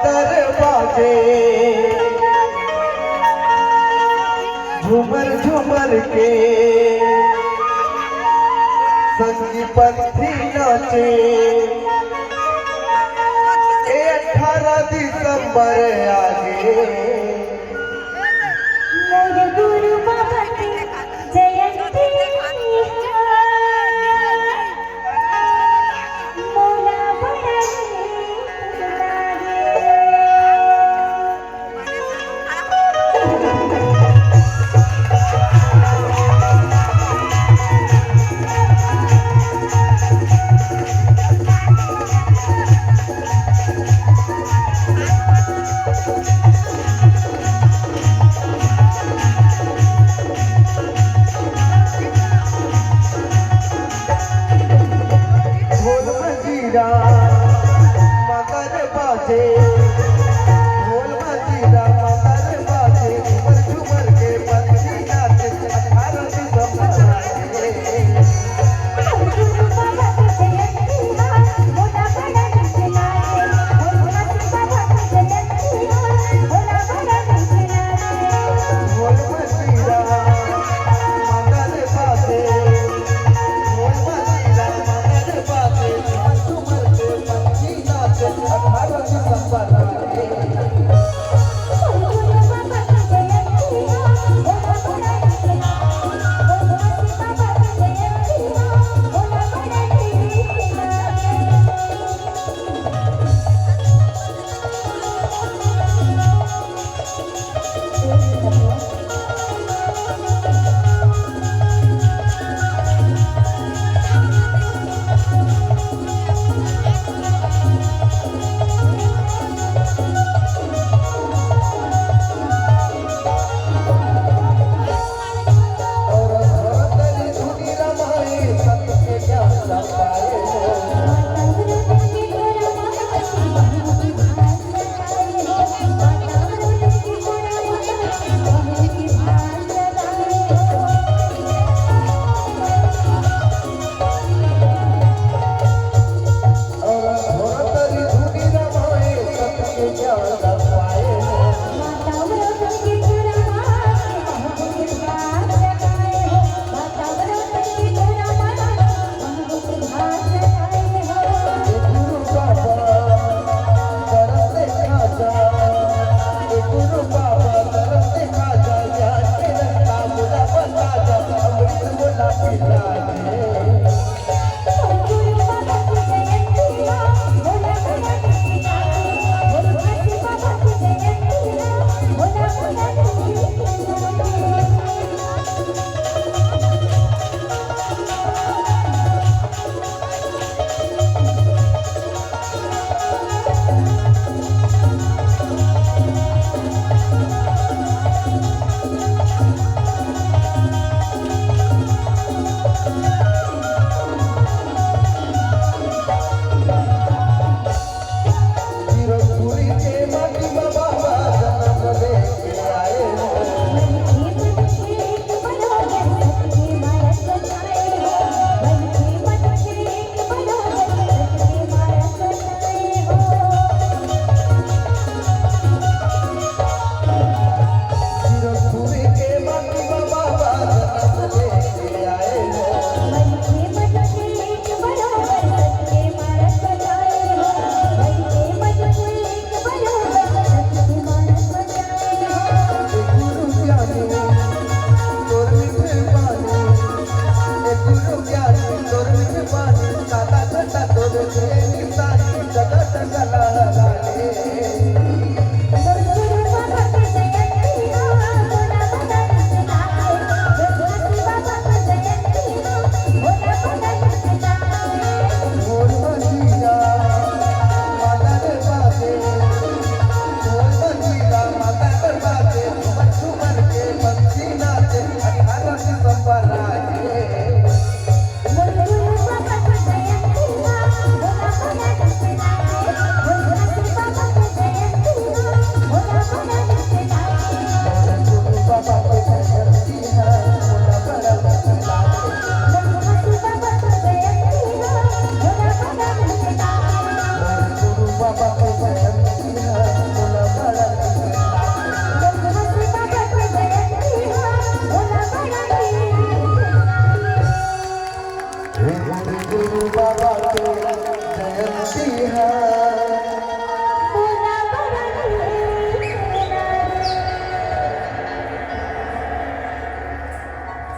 मगर बाजे झूमर झूमर के संगी पंथी नाचे 18 दिसंबर आगे गुरु बाबा की जयंती मोला बड़ा मगर बाजे ढोल मजीरा मगर बाजे झूमर झूमर के पंछी नाचे 18 दिसंबर गुरु बाबा की जयंती मोला बड़ा नाचे बाबा की जयंती मोला बड़ा नाचे ढोल मजीरा मगर बाजे ढोल मजीरा मगर बाजे झूमर के पंछी नाचे 18 दिसंबर बाबा के